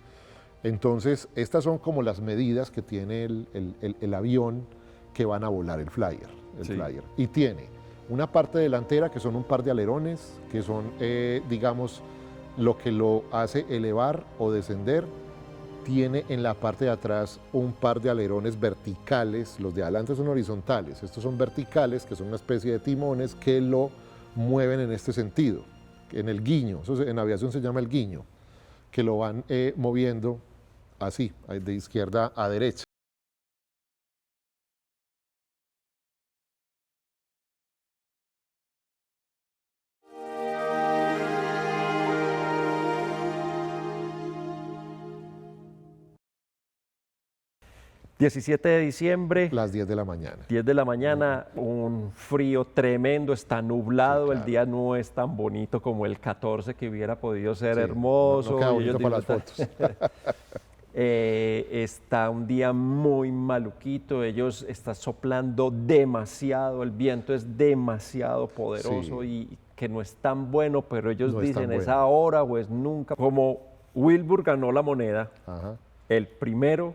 Entonces, estas son como las medidas que tiene el avión que van a volar el Flyer.
Sí.
Flyer. Y tiene una parte delantera que son un par de alerones, que son, digamos, lo que lo hace elevar o descender. Tiene en la parte de atrás un par de alerones verticales, los de adelante son horizontales, estos son verticales, que son una especie de timones que lo mueven en este sentido, en el guiño, eso en aviación se llama el guiño, que lo van moviendo así, de izquierda a derecha.
...17 de diciembre...
Las 10 de la mañana.
10 de la mañana, un frío tremendo, está nublado,
Sí,
el
claro.
día no es tan bonito como el 14, que hubiera podido ser
Sí,
hermoso.
no queda
y
bonito
ellos
para las
disfrutan.
fotos.
Está un día muy maluquito, ellos están soplando demasiado, el viento es demasiado poderoso
Sí.
y que no es tan bueno, pero ellos
No es tan
dicen es
bueno.
ahora o es nunca. Como Wilbur ganó la moneda,
Ajá.
el primero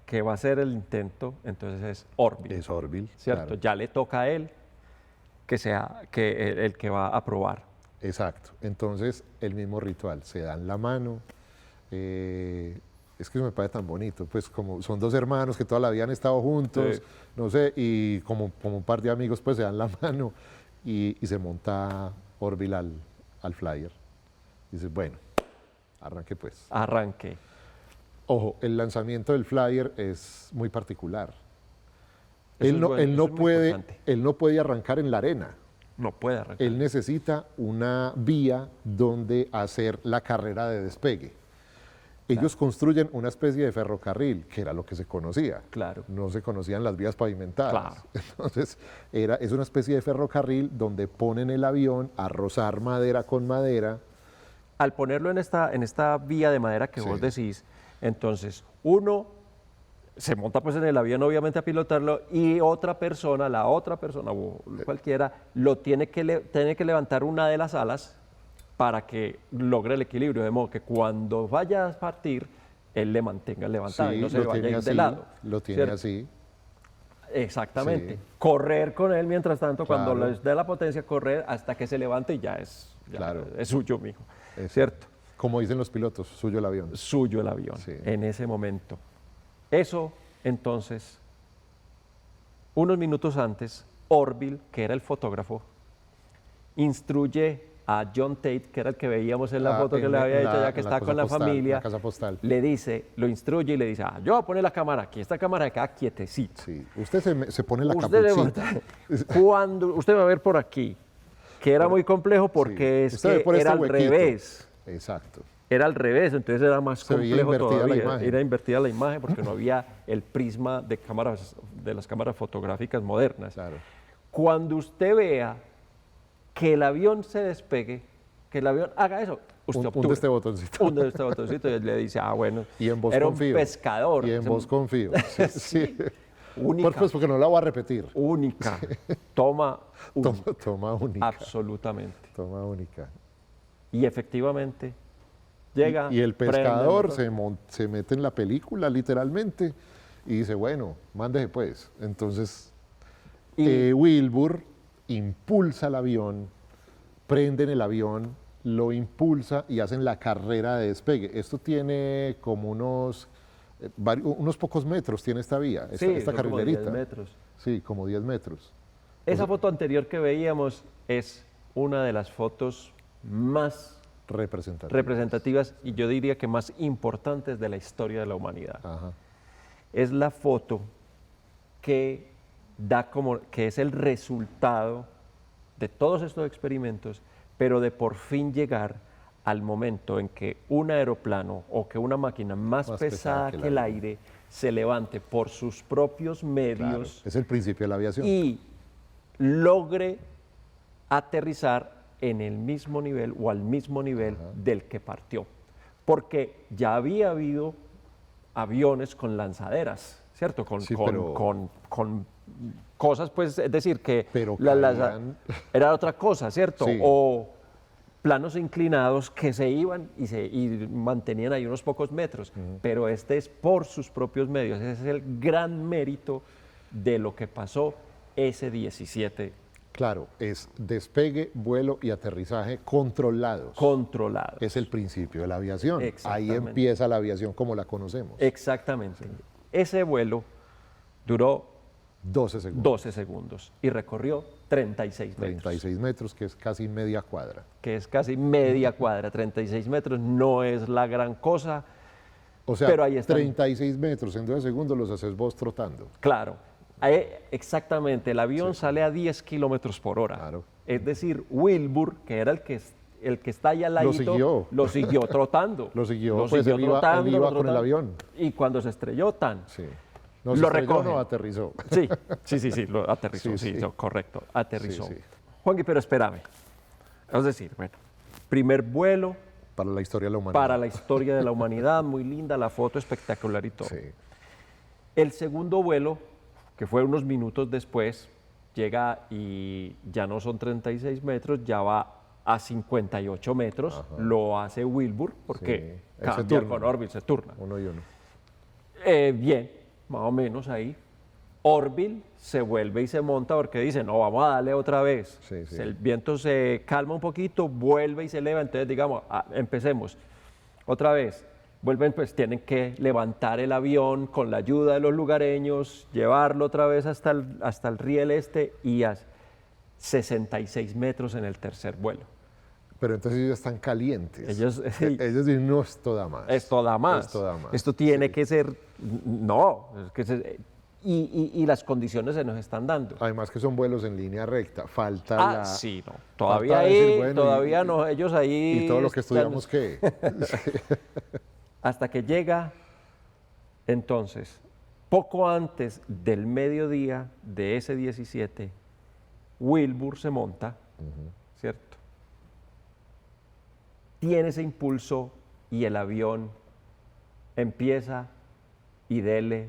que va a hacer el intento, entonces es Orville.
Es Orville,
¿Cierto?
claro.
Ya le toca a él que sea el que va a probar.
Exacto. Entonces, el mismo ritual, se dan la mano. Es que eso me parece tan bonito, pues como son dos hermanos que toda la vida han estado juntos,
Sí.
no sé, y como un par de amigos, pues se dan la mano y se monta Orville al flyer. Dice, bueno, arranque pues.
Arranque.
Ojo, el lanzamiento del flyer es muy particular.
Eso
Él no,
es bueno,
él no
eso es muy
puede,
importante.
él no puede arrancar en la arena.
No puede arrancar.
Él necesita una vía donde hacer la carrera de despegue. Ellos construyen una especie de ferrocarril, que era lo que se conocía.
Claro.
No se conocían las vías pavimentadas.
Claro.
Entonces, es una especie de ferrocarril donde ponen el avión a rozar madera con madera.
Al ponerlo en esta vía de madera que
Sí.
vos decís, entonces uno se monta pues en el avión obviamente a pilotarlo y otra persona, la otra persona o cualquiera, lo tiene que levantar una de las alas para que logre el equilibrio, de modo que cuando vaya a partir, él le mantenga levantado y no se
lo
vaya a
tiene
ir de
así,
lado.
lo tiene
¿cierto?
así.
Exactamente.
Sí.
Correr con él mientras tanto, cuando
Claro.
les dé la potencia, correr hasta que se levante y ya
Claro.
es suyo, mijo.
Eso.
¿Cierto?
Como dicen los pilotos, suyo el avión.
Suyo el avión
Sí.
en ese momento. Eso, entonces, unos minutos antes, Orville, que era el fotógrafo, instruye a John Tate, que era el que veíamos en la foto que le había dicho ya que
en
estaba
cosa
con la
postal,
familia,
la casa postal.
le dice, lo instruye y le dice, yo voy a poner la cámara aquí, esta cámara acá quietecito.
Sí. Usted se pone la
Usted,
capuchita.
cuando usted va a ver por aquí, que era muy complejo porque
Sí.
es
Usted ve
que
por este
era al
huequito.
revés.
Exacto.
Era al revés, entonces era más
Se veía
complejo
invertida la
todavía.
imagen.
Era invertida la imagen porque no había el prisma de las cámaras fotográficas modernas.
Claro.
Cuando usted vea que el avión se despegue, que el avión haga eso, usted
Hunde
obtuve.
este botoncito.
Hunde este botoncito y él le dice, bueno,
Y en vos
era
confío.
un pescador.
Y en vos confío. Sí, sí.
Única.
Pues porque no la voy a repetir.
Única. Toma,
Toma única.
absolutamente.
Toma única.
Y efectivamente llega.
Y el
prende
pescador
motor.
se mete en la película, literalmente, y dice, bueno, mándese pues. Entonces,
Y-
Wilbur impulsa el avión, prenden el avión, lo impulsa y hacen la carrera de despegue. Esto tiene como unos pocos metros, tiene esta vía, esta
son como 10
carrilerita.
metros.
Sí, como 10 metros.
Esa foto anterior que veíamos es una de las fotos más representativas y yo diría que más importantes de la historia de la humanidad.
Ajá.
Es la foto que que es el resultado de todos estos experimentos, pero de por fin llegar al momento en que un aeroplano o que una máquina más pesada que el aire se levante por sus propios
Claro,
medios
es el principio de la aviación.
y logre aterrizar en el mismo nivel o al mismo nivel del que partió. Porque ya había habido aviones con lanzaderas, ¿cierto?
Sí, pero-
Con cosas, pues, es decir, que
Pero caían-
era otra cosa, ¿cierto?
Sí.
O planos inclinados que se iban y mantenían ahí unos pocos metros, pero este es por sus propios medios. Ese es el gran mérito de lo que pasó ese 17
Claro, es despegue, vuelo y aterrizaje controlados.
controlado.
Es el principio de la aviación. Ahí
Exactamente.
empieza la aviación como la conocemos.
Exactamente. Ese vuelo duró
12 segundos.
12 segundos y recorrió 36 metros,
36 metros, que es casi media cuadra.
que es casi media cuadra. 36 metros no es la gran cosa,
O sea,
pero ahí están.
36 metros en 12 segundos los haces vos trotando.
Claro, exactamente, el avión sale a 10 kilómetros por hora.
Claro.
Es decir, Wilbur, que era el que está ahí al ladito,
siguió.
lo siguió trotando.
Lo siguió, pues, él iba con el
trotando.
avión.
Y cuando se estrelló, tan.
Sí. No se
Lo
estrelló,
recogen.
no aterrizó.
Sí, lo aterrizó,
Sí,
sí,
sí.
no, correcto, aterrizó.
Sí, sí.
Juanqui, pero espérame. Es decir, bueno, primer vuelo
Para la historia de la humanidad.
para la historia de la humanidad, muy linda, la foto espectacular y todo.
Sí.
El segundo vuelo, que fue unos minutos después, llega y ya no son 36 metros, ya va a 58 metros, lo hace Wilbur, porque
Sí, él se
cambia
turna.
con Orville, se turna.
Uno y uno.
Bien, más o menos ahí. Orville se vuelve y se monta porque dice, no, vamos a darle otra vez.
Sí, sí.
El viento se calma un poquito, vuelve y se eleva, entonces digamos, empecemos. Otra vez, vuelven, pues tienen que levantar el avión con la ayuda de los lugareños, llevarlo otra vez hasta el riel este y 66 metros en el tercer vuelo.
Pero entonces ellos están calientes.
Ellos
Ellos dicen, no, esto da más.
esto da más.
Esto da más.
Esto tiene
Sí.
que ser, no, es que y las condiciones se nos están dando.
Además que son vuelos en línea recta. Falta la...
Sí, no. Todavía
falta
ahí,
decir, bueno,
todavía no, ellos ahí.
Y todo lo que
están-
estudiamos, ¿qué?
Hasta que llega, entonces, poco antes del mediodía de ese 17, Wilbur se monta, ¿cierto? Tiene ese impulso y el avión empieza y dele,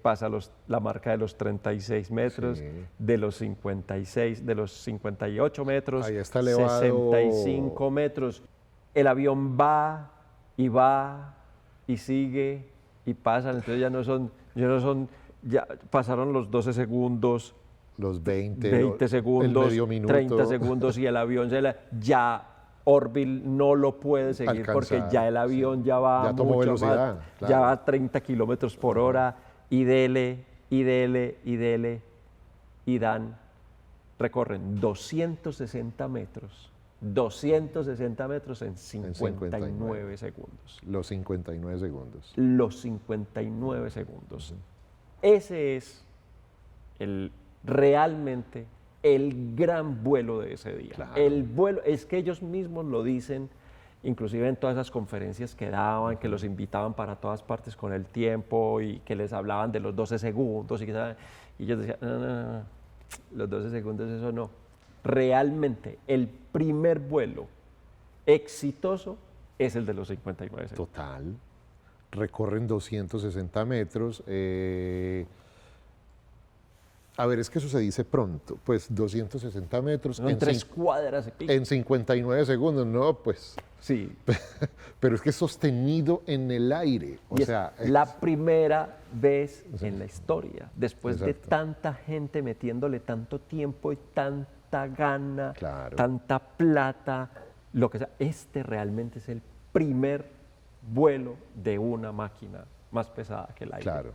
pasa la marca de los 36 metros,
Sí.
de los 56, de los 58 metros,
Ahí está elevado.
65 metros. El avión va y sigue y pasan, entonces ya pasaron los 12 segundos,
Los 20,
20
el
segundos,
medio minuto.
30 segundos y el avión ya Orville no lo puede seguir
Alcanzar,
porque ya el avión ya va
Ya tomó
mucho
velocidad,
más,
claro.
ya va a 30 kilómetros por hora y recorren 260 metros en 59 segundos.
Los 59 segundos.
Los 59 segundos. Ese es realmente el gran vuelo de ese día.
Claro.
El vuelo, es que ellos mismos lo dicen, inclusive en todas esas conferencias que daban, que los invitaban para todas partes con el tiempo y que les hablaban de los 12 segundos y ellos decían, no, los 12 segundos eso no. Realmente el primer vuelo exitoso es el de los 59 segundos.
Total. Recorren 260 metros. A ver, es que eso se dice pronto. Pues 260 metros
Son 3 cuadras y pico.
en 59 segundos. No, pues.
Sí.
Pero es que es sostenido en el aire. O
Y es
sea,
la primera vez en la historia, después de
Exacto.
tanta gente metiéndole tanto tiempo y tanta gana,
Claro.
tanta plata, lo que sea, este realmente es el primer vuelo de una máquina más pesada que el aire.
claro.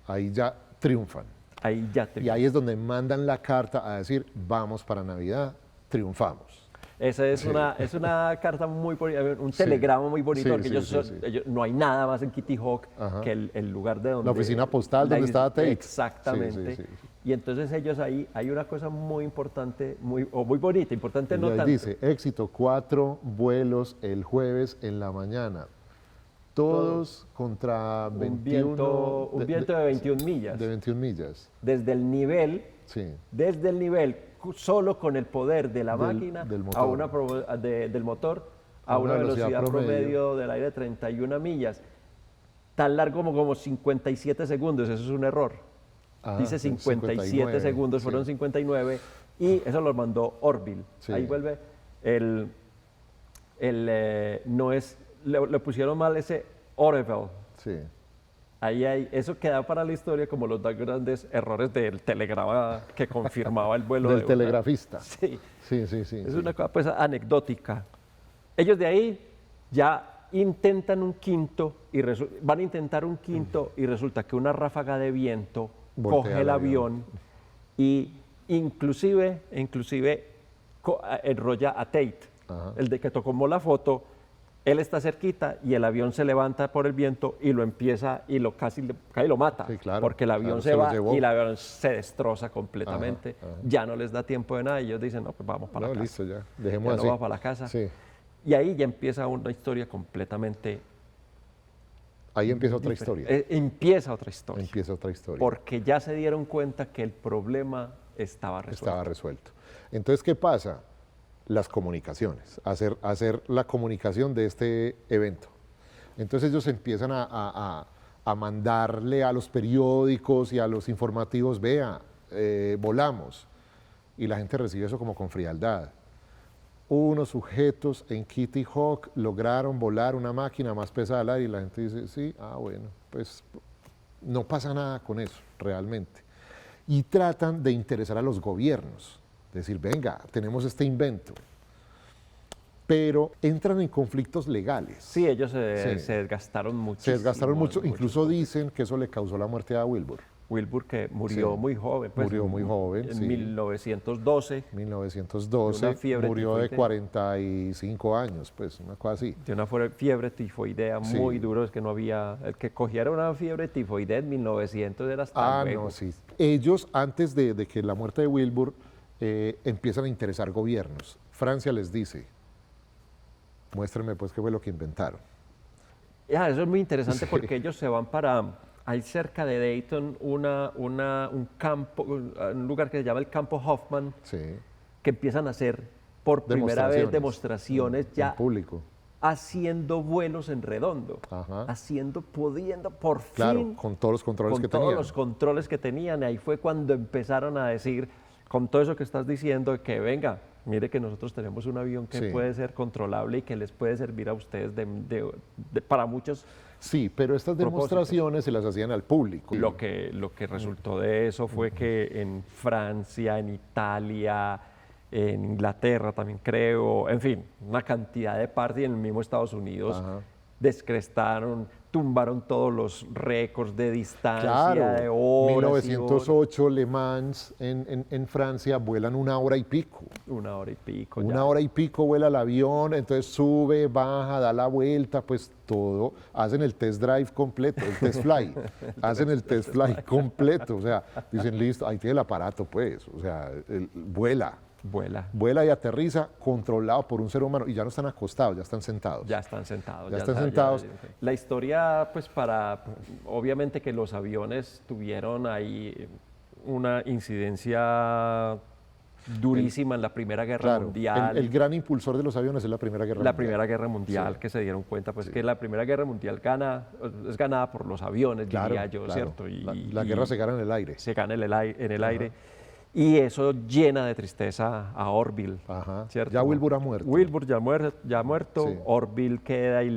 Ahí ya triunfan.
Ahí ya
Y ahí es donde mandan la carta a decir, vamos para Navidad, triunfamos.
Esa es una carta muy bonita, un telegrama muy bonito,
Sí,
porque
sí, sí.
no hay nada más en Kitty Hawk
Ajá.
que el lugar de donde...
La oficina postal donde estaba Tate.
Exactamente.
Sí, sí, sí.
Y entonces ellos ahí, hay una cosa muy importante, muy bonita, importante no
Y ahí
tanto.
dice, éxito, 4 vuelos el jueves en la mañana. Todos contra 21...
un viento de 21 millas.
De 21 millas,
Desde el nivel,
sí.
solo con el poder de la
Del-
máquina,
del motor.
a del motor, a una velocidad promedio del aire de 31 millas. Tan largo como 57 segundos, eso es un error.
Ah,
Dice 57
59,
segundos,
sí.
fueron 59, y eso lo mandó Orville.
Sí.
Ahí vuelve no es, le pusieron mal ese Orville.
Sí.
Eso queda para la historia como los dos grandes errores del telegrama que confirmaba el vuelo
Del
de una-
telegrafista.
Sí,
Sí, sí, sí.
es
sí.
una cosa pues anecdótica. Ellos de ahí ya intentan un quinto van a intentar un quinto y resulta que una ráfaga de viento
Voltea
coge
el
el
avión.
avión y inclusive enrolla a Tate,
Ajá.
el de que tomó la foto. Él está cerquita y el avión se levanta por el viento y lo empieza y casi lo mata.
Sí, claro,
porque el avión
claro,
se
se lo
va
llevó.
y el avión se destroza completamente.
Ajá, ajá.
Ya no les da tiempo de nada y ellos dicen, no, pues vamos para
No,
la casa.
listo, ya.
Ya
Dejemos
nos
así.
vamos para la casa.
Sí.
Y ahí ya empieza una historia completamente...
Ahí empieza otra historia.
Empieza otra historia.
Empieza otra historia.
Porque ya se dieron cuenta que el problema estaba resuelto.
Estaba resuelto. Entonces, ¿qué pasa? Las comunicaciones, hacer la comunicación de este evento. Entonces ellos empiezan a mandarle a los periódicos y a los informativos, vea, volamos. Y la gente recibe eso como con frialdad. Unos sujetos en Kitty Hawk lograron volar una máquina más pesada al aire y la gente dice, sí, bueno, pues no pasa nada con eso, realmente. Y tratan de interesar a los gobiernos, decir, venga, tenemos este invento. Pero entran en conflictos legales.
Sí, ellos
Sí.
se desgastaron mucho.
Se desgastaron mucho, incluso dicen que eso le causó la muerte a Wilbur.
Wilbur, que murió
Sí,
muy joven. Pues,
murió muy joven,
en
sí.
1912.
1912,
De una fiebre
murió de
tifoidea.
45 años, pues una cosa así.
De una fiebre tifoidea
Sí.
muy duro, es que no había, el que cogiera una fiebre tifoidea en 1900 era hasta luego.
No, sí. Ellos, antes de que la muerte de Wilbur, empiezan a interesar gobiernos. Francia les dice, muéstrenme pues qué fue lo que inventaron.
Eso es muy interesante
Sí.
porque ellos se van para, hay cerca de Dayton un campo, un lugar que se llama el Campo Hoffman,
Sí.
que empiezan a hacer por primera vez demostraciones
en
ya
público.
haciendo vuelos en redondo,
Ajá.
pudiendo por
Claro,
fin,
con todos los controles
con
que
todos
tenían.
los controles que tenían. Ahí fue cuando empezaron a decir, con todo eso que estás diciendo, que venga, mire que nosotros tenemos un avión que
Sí.
puede ser controlable y que les puede servir a ustedes para muchos.
Sí, pero estas
propósitos.
demostraciones se las hacían al público.
Lo que resultó de eso fue que en Francia, en Italia, en Inglaterra también creo, en fin, una cantidad de partes y en el mismo Estados Unidos
Ajá.
descrestaron, tumbaron todos los récords de distancia,
Claro,
de horas.
1908 Le Mans en Francia vuelan 1 hora y pico.
1 hora y pico.
1 hora y pico vuela el avión, entonces sube, baja, da la vuelta, pues todo. Hacen el test drive completo, el test fly. Hacen el test fly completo. O sea, dicen, listo, ahí tiene el aparato, pues. O sea, vuela.
Vuela.
Vuela y aterriza controlado por un ser humano y ya no están acostados, ya están sentados.
Ya están sentados.
Ya están sentados.
La historia, pues obviamente que los aviones tuvieron ahí una incidencia durísima en la Primera Guerra
Claro,
Mundial.
el gran impulsor de los aviones es la Primera Guerra
La
Mundial.
Primera Guerra Mundial,
Sí.
que se dieron cuenta, pues que la Primera Guerra Mundial es ganada por los aviones,
Claro,
diría yo,
claro.
¿cierto?
La guerra se gana en el aire.
se gana en el aire. Y eso llena de tristeza a Orville,
Ajá.
¿cierto?
Ya Wilbur ha muerto.
Wilbur ya muerto,
Sí.
Orville queda y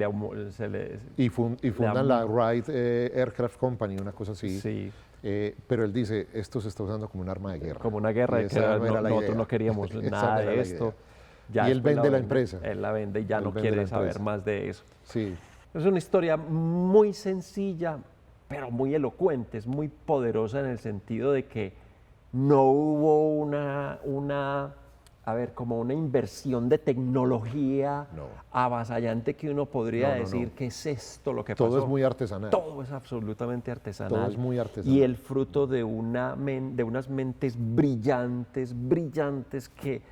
Y fundan la Wright Aircraft Company, una cosa así.
Sí.
Pero él dice, esto se está usando como un arma de guerra.
Como una guerra,
Y
de que
esa no era la
nosotros
idea.
no queríamos
Esa
nada
no era
de
la
esto.
idea.
Ya
Y él
después
vende la empresa.
Él la vende y ya
Él
no
vende la
quiere saber
empresa.
más de eso.
Sí,
Es una historia muy sencilla, pero muy elocuente, es muy poderosa en el sentido de que no hubo como una inversión de tecnología
No.
avasallante que uno podría
No, no,
decir,
no.
¿qué es esto lo que
todo
pasó?
es muy artesanal.
Todo es absolutamente artesanal.
Todo es muy artesanal.
Y el fruto de unas mentes brillantes, brillantes, que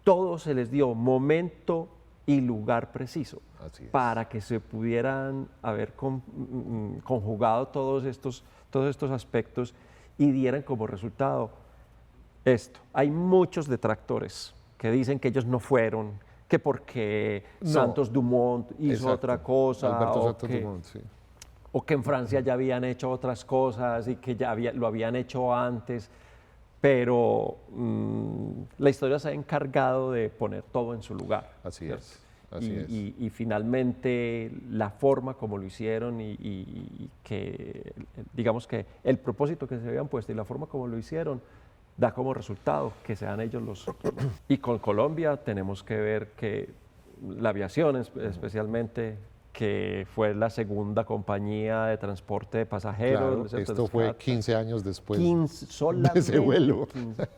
todo se les dio momento y lugar preciso
Así es.
para que se pudieran haber conjugado todos estos aspectos y dieran como resultado esto. Hay muchos detractores que dicen que ellos no fueron, que porque
No.
Santos Dumont hizo
Exacto.
otra cosa,
Alberto
o
Santos
que,
Dumont, sí.
o que en Francia ya habían hecho otras cosas y que lo habían hecho antes, pero la historia se ha encargado de poner todo en su lugar.
Así
¿cierto?
es. Así es.
Y finalmente la forma como lo hicieron y que, digamos que el propósito que se habían puesto y la forma como lo hicieron da como resultado que sean ellos los... Y con Colombia tenemos que ver que la aviación especialmente, que fue la segunda compañía de transporte de pasajeros.
Claro,
¿cierto?
esto fue 15 años después
15, solamente
de ese vuelo.
15.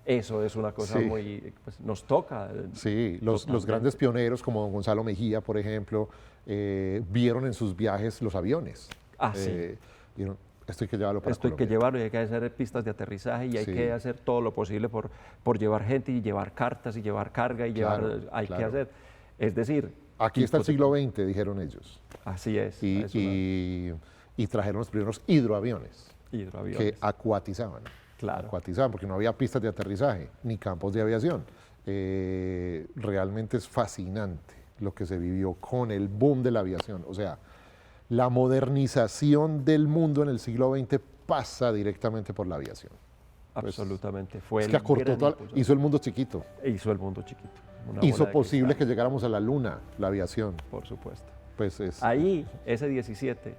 Eso es una cosa
Sí.
muy... pues, nos toca.
Sí, los
Totalmente.
grandes pioneros como don Gonzalo Mejía, por ejemplo, vieron en sus viajes los aviones.
Sí.
Vieron, esto hay que llevarlo para
Esto hay que
Colombia.
llevarlo y hay que hacer pistas de aterrizaje y hay
Sí.
que hacer todo lo posible por llevar gente y llevar cartas y llevar carga y
Claro,
hay que
claro.
hacer. Es decir...
Aquí
y
está el
pues,
siglo XX, dijeron ellos.
Así es.
Y,
es una-
y trajeron los primeros hidroaviones
hidroaviones.
que acuatizaban.
Claro.
Acuatizaban porque no había pistas de aterrizaje ni campos de aviación. Realmente es fascinante lo que se vivió con el boom de la aviación. O sea, la modernización del mundo en el siglo XX pasa directamente por la aviación.
Absolutamente. Fue
Es que
el
acortó
gran
todo,
impulsor.
hizo el mundo chiquito.
Hizo el mundo chiquito. Una
Hizo
bola de
posible que
cristal,
llegáramos a la luna, la aviación.
por supuesto.
Pues es,
Ahí, ese 17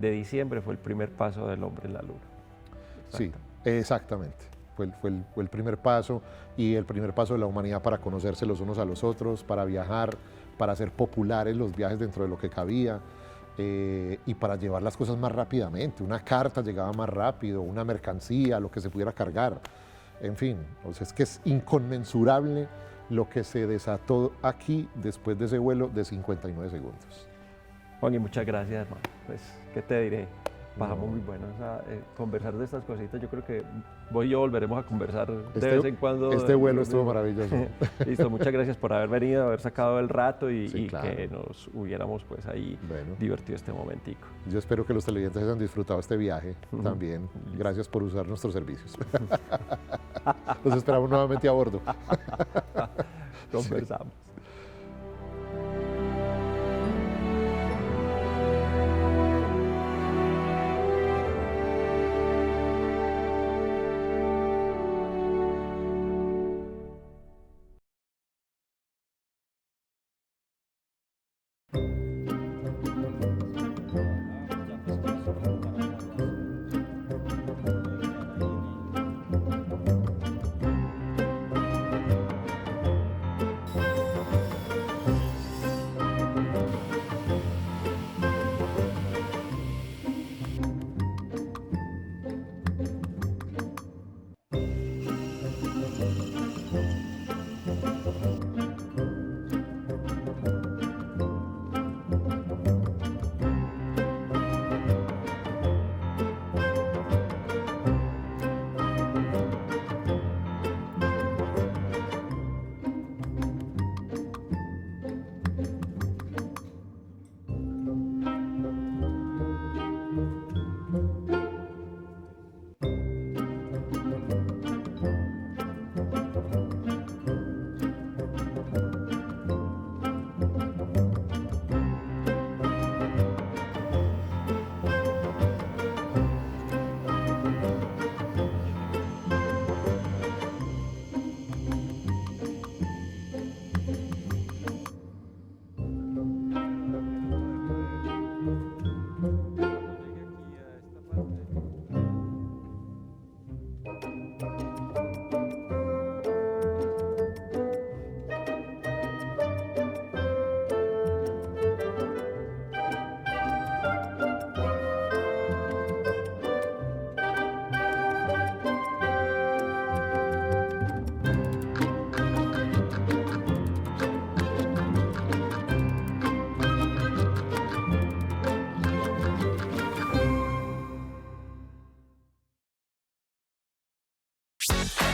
de diciembre fue el primer paso del hombre en la luna.
sí, exactamente. Fue el primer paso y el primer paso de la humanidad para conocerse los unos a los otros, para viajar, para hacer populares los viajes dentro de lo que cabía. y para llevar las cosas más rápidamente. Una carta llegaba más rápido, una mercancía, lo que se pudiera cargar. En fin, o sea, es que es inconmensurable lo que se desató aquí después de ese vuelo de 59 segundos.
Juan, y muchas gracias, hermano. Pues, ¿qué te diré? Pasamos muy buenos a conversar de estas cositas. Yo creo que vos y yo volveremos a conversar de vez en cuando.
Este vuelo estuvo maravilloso.
Listo, muchas gracias por haber venido, haber sacado el rato y,
Sí, claro.
que nos hubiéramos pues ahí
Bueno.
divertido este momentico.
Yo espero que los televidentes hayan disfrutado este viaje también. Gracias por usar nuestros servicios. Los esperamos nuevamente a bordo.
Conversamos.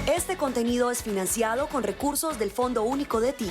Este contenido es financiado con recursos del Fondo Único de TI.